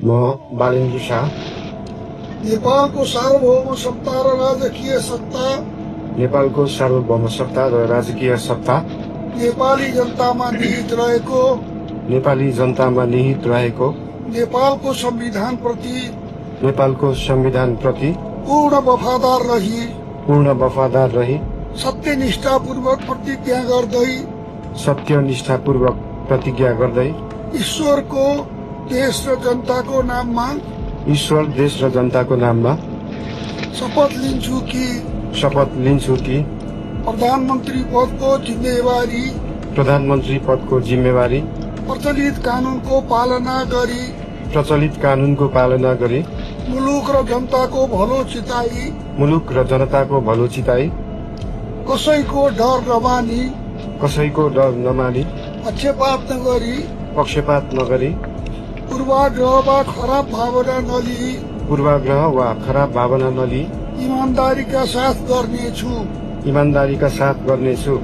म बालेन्द्र शाह नेपालको सार्वभौम सत्ता र राजकीय सत्ता नेपालको सार्वभौम सत्ता र राजकीय सत्ता नेपाली जनतामा निहित रहेको नेपाली जनतामा निहित रहेको नेपालको संविधान प्रति पूर्ण वफादार रही सत्यनिष्ठापूर्वक प्रतिज्ञा गर्दै ईश्वर देश र जनताको नाममा शपथ लिन्छु कि प्रधानमन्त्री पदको जिम्मेवारी प्रचलित कानूनको पालना गरी मुलुक र जनताको भलो चिताई कसैको डर नमानी पक्षपात नगरी पूर्वाग्रह वा खराब भावना नलिई इमानदारीका साथ गर्नेछु